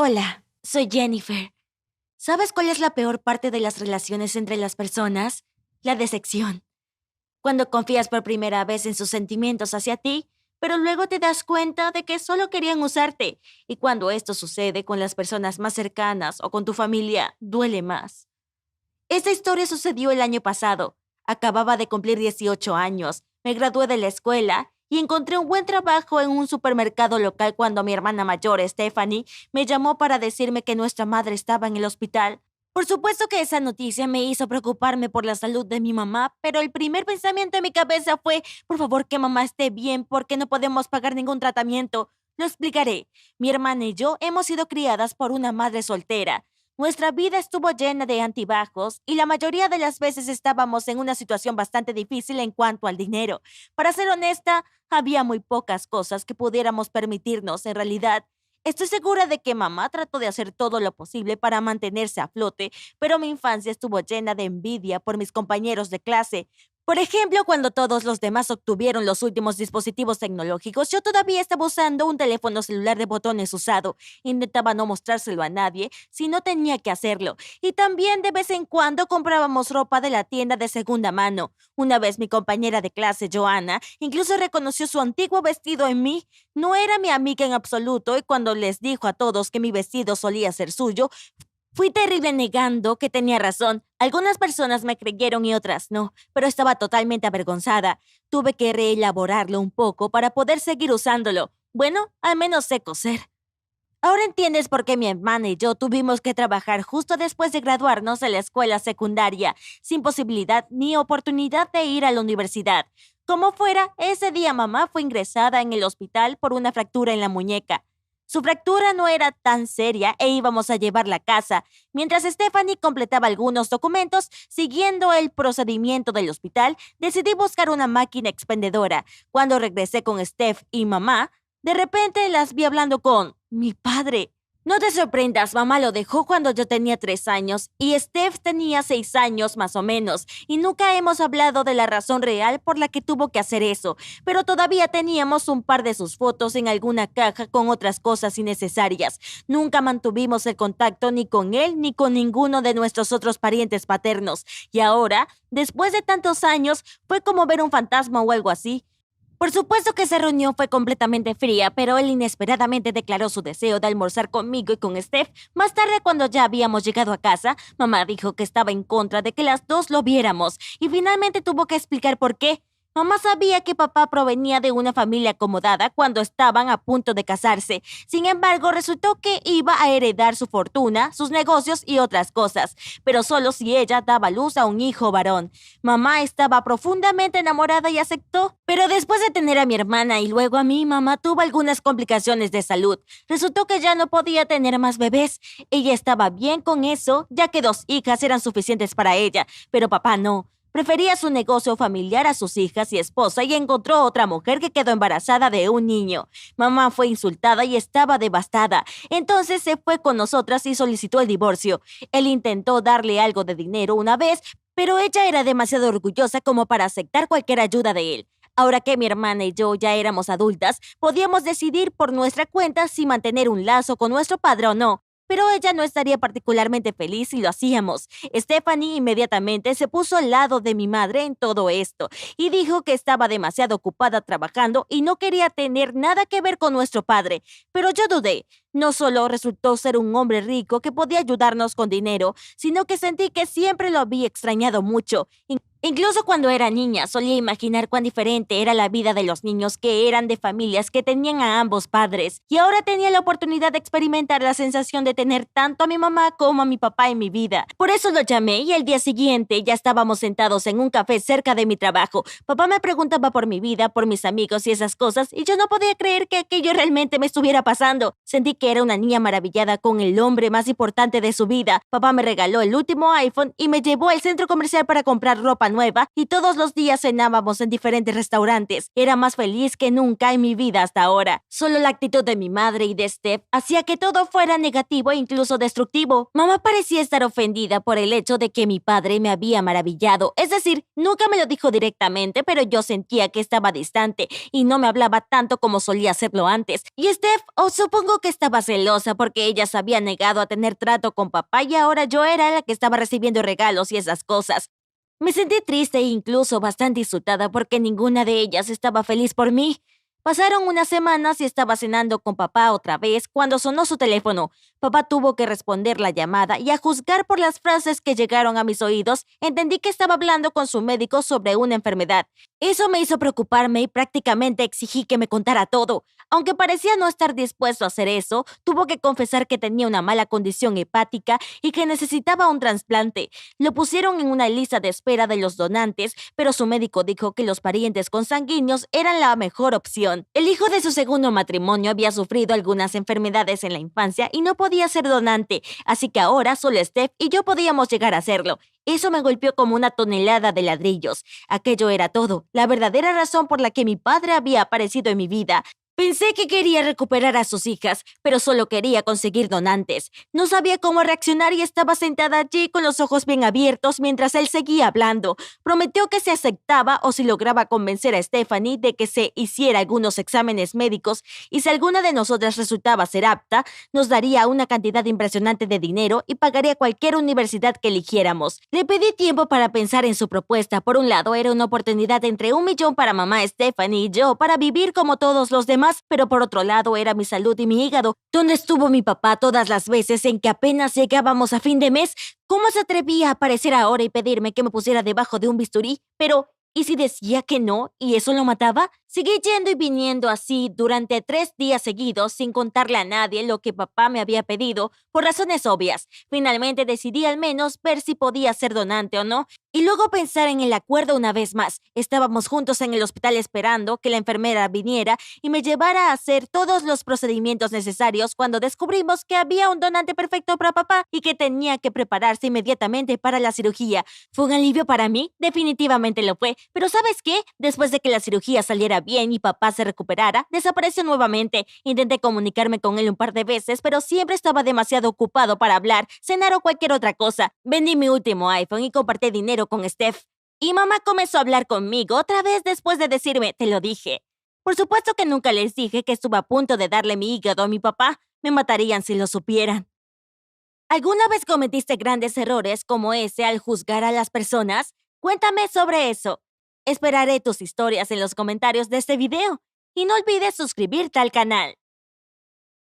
Hola, soy Jennifer. ¿Sabes cuál es la peor parte de las relaciones entre las personas? La decepción. Cuando confías por primera vez en sus sentimientos hacia ti, pero luego te das cuenta de que solo querían usarte. Y cuando esto sucede con las personas más cercanas o con tu familia, duele más. Esta historia sucedió el año pasado. Acababa de cumplir 18 años, me gradué de la escuela y encontré un buen trabajo en un supermercado local cuando mi hermana mayor, Stephanie, me llamó para decirme que nuestra madre estaba en el hospital. Por supuesto que esa noticia me hizo preocuparme por la salud de mi mamá, pero el primer pensamiento en mi cabeza fue, por favor que mamá esté bien porque no podemos pagar ningún tratamiento. Lo explicaré. Mi hermana y yo hemos sido criadas por una madre soltera. Nuestra vida estuvo llena de altibajos y la mayoría de las veces estábamos en una situación bastante difícil en cuanto al dinero. Para ser honesta, había muy pocas cosas que pudiéramos permitirnos en realidad. Estoy segura de que mamá trató de hacer todo lo posible para mantenerse a flote, pero mi infancia estuvo llena de envidia por mis compañeros de clase. Por ejemplo, cuando todos los demás obtuvieron los últimos dispositivos tecnológicos, yo todavía estaba usando un teléfono celular de botones usado. Intentaba no mostrárselo a nadie si no tenía que hacerlo. Y también de vez en cuando comprábamos ropa de la tienda de segunda mano. Una vez mi compañera de clase, Joanna, incluso reconoció su antiguo vestido en mí. No era mi amiga en absoluto y cuando les dijo a todos que mi vestido solía ser suyo, fui terrible negando que tenía razón. Algunas personas me creyeron y otras no, pero estaba totalmente avergonzada. Tuve que reelaborarlo un poco para poder seguir usándolo. Bueno, al menos sé coser. Ahora entiendes por qué mi hermana y yo tuvimos que trabajar justo después de graduarnos de la escuela secundaria, sin posibilidad ni oportunidad de ir a la universidad. Como fuera, ese día mamá fue ingresada en el hospital por una fractura en la muñeca. Su fractura no era tan seria e íbamos a llevarla a casa. Mientras Stephanie completaba algunos documentos, siguiendo el procedimiento del hospital, decidí buscar una máquina expendedora. Cuando regresé con Steph y mamá, de repente las vi hablando con mi padre. No te sorprendas, mamá lo dejó cuando yo tenía 3 años y Steph tenía 6 años más o menos, y nunca hemos hablado de la razón real por la que tuvo que hacer eso, pero todavía teníamos un par de sus fotos en alguna caja con otras cosas innecesarias. Nunca mantuvimos el contacto ni con él ni con ninguno de nuestros otros parientes paternos, y ahora, después de tantos años, fue como ver un fantasma o algo así. Por supuesto que esa reunión fue completamente fría, pero él inesperadamente declaró su deseo de almorzar conmigo y con Steph. Más tarde, cuando ya habíamos llegado a casa, mamá dijo que estaba en contra de que las dos lo viéramos y finalmente tuvo que explicar por qué. Mamá sabía que papá provenía de una familia acomodada cuando estaban a punto de casarse. Sin embargo, resultó que iba a heredar su fortuna, sus negocios y otras cosas, pero solo si ella daba luz a un hijo varón. Mamá estaba profundamente enamorada y aceptó. Pero después de tener a mi hermana y luego a mí, mamá tuvo algunas complicaciones de salud. Resultó que ya no podía tener más bebés. Ella estaba bien con eso, ya que 2 hijas eran suficientes para ella, pero papá no. Prefería su negocio familiar a sus hijas y esposa y encontró otra mujer que quedó embarazada de un niño. Mamá fue insultada y estaba devastada. Entonces se fue con nosotras y solicitó el divorcio. Él intentó darle algo de dinero una vez, pero ella era demasiado orgullosa como para aceptar cualquier ayuda de él. Ahora que mi hermana y yo ya éramos adultas, podíamos decidir por nuestra cuenta si mantener un lazo con nuestro padre o no. Pero ella no estaría particularmente feliz si lo hacíamos. Stephanie inmediatamente se puso al lado de mi madre en todo esto y dijo que estaba demasiado ocupada trabajando y no quería tener nada que ver con nuestro padre. Pero yo dudé. No solo resultó ser un hombre rico que podía ayudarnos con dinero, sino que sentí que siempre lo había extrañado mucho. Incluso cuando era niña, solía imaginar cuán diferente era la vida de los niños que eran de familias que tenían a ambos padres. Y ahora tenía la oportunidad de experimentar la sensación de tener tanto a mi mamá como a mi papá en mi vida. Por eso lo llamé y el día siguiente ya estábamos sentados en un café cerca de mi trabajo. Papá me preguntaba por mi vida, por mis amigos y esas cosas, y yo no podía creer que aquello realmente me estuviera pasando. Sentí que era una niña maravillada con el hombre más importante de su vida. Papá me regaló el último iPhone y me llevó al centro comercial para comprar ropa nueva y todos los días cenábamos en diferentes restaurantes. Era más feliz que nunca en mi vida hasta ahora. Solo la actitud de mi madre y de Steph hacía que todo fuera negativo e incluso destructivo. Mamá parecía estar ofendida por el hecho de que mi padre me había maravillado. Es decir, nunca me lo dijo directamente, pero yo sentía que estaba distante y no me hablaba tanto como solía hacerlo antes. Y Steph, supongo que estaba celosa porque ella se había negado a tener trato con papá y ahora yo era la que estaba recibiendo regalos y esas cosas. Me sentí triste e incluso bastante insultada porque ninguna de ellas estaba feliz por mí. Pasaron unas semanas y estaba cenando con papá otra vez cuando sonó su teléfono. Papá tuvo que responder la llamada y a juzgar por las frases que llegaron a mis oídos, entendí que estaba hablando con su médico sobre una enfermedad. Eso me hizo preocuparme y prácticamente exigí que me contara todo. Aunque parecía no estar dispuesto a hacer eso, tuvo que confesar que tenía una mala condición hepática y que necesitaba un trasplante. Lo pusieron en una lista de espera de los donantes, pero su médico dijo que los parientes consanguíneos eran la mejor opción. El hijo de su segundo matrimonio había sufrido algunas enfermedades en la infancia y no podía ser donante, así que ahora solo Steph y yo podíamos llegar a hacerlo. Eso me golpeó como una tonelada de ladrillos. Aquello era todo, la verdadera razón por la que mi padre había aparecido en mi vida. Pensé que quería recuperar a sus hijas, pero solo quería conseguir donantes. No sabía cómo reaccionar y estaba sentada allí con los ojos bien abiertos mientras él seguía hablando. Prometió que se aceptaba o si lograba convencer a Stephanie de que se hiciera algunos exámenes médicos y si alguna de nosotras resultaba ser apta, nos daría una cantidad impresionante de dinero y pagaría cualquier universidad que eligiéramos. Le pedí tiempo para pensar en su propuesta. Por un lado, era una oportunidad entre 1 millón para mamá Stephanie y yo para vivir como todos los demás, pero por otro lado era mi salud y mi hígado. ¿Dónde estuvo mi papá todas las veces en que apenas llegábamos a fin de mes? ¿Cómo se atrevía a aparecer ahora y pedirme que me pusiera debajo de un bisturí? Pero, ¿y si decía que no y eso lo mataba? Seguí yendo y viniendo así durante 3 días seguidos sin contarle a nadie lo que papá me había pedido, por razones obvias. Finalmente decidí al menos ver si podía ser donante o no, y luego pensar en el acuerdo una vez más. Estábamos juntos en el hospital esperando que la enfermera viniera y me llevara a hacer todos los procedimientos necesarios cuando descubrimos que había un donante perfecto para papá y que tenía que prepararse inmediatamente para la cirugía. ¿Fue un alivio para mí? Definitivamente lo fue. Pero ¿sabes qué? Después de que la cirugía saliera bien y papá se recuperara, desapareció nuevamente. Intenté comunicarme con él un par de veces, pero siempre estaba demasiado ocupado para hablar, cenar o cualquier otra cosa. Vendí mi último iPhone y compartí dinero con Steph. Y mamá comenzó a hablar conmigo otra vez después de decirme, te lo dije. Por supuesto que nunca les dije que estuve a punto de darle mi hígado a mi papá. Me matarían si lo supieran. ¿Alguna vez cometiste grandes errores como ese al juzgar a las personas? Cuéntame sobre eso. Esperaré tus historias en los comentarios de este video. Y no olvides suscribirte al canal.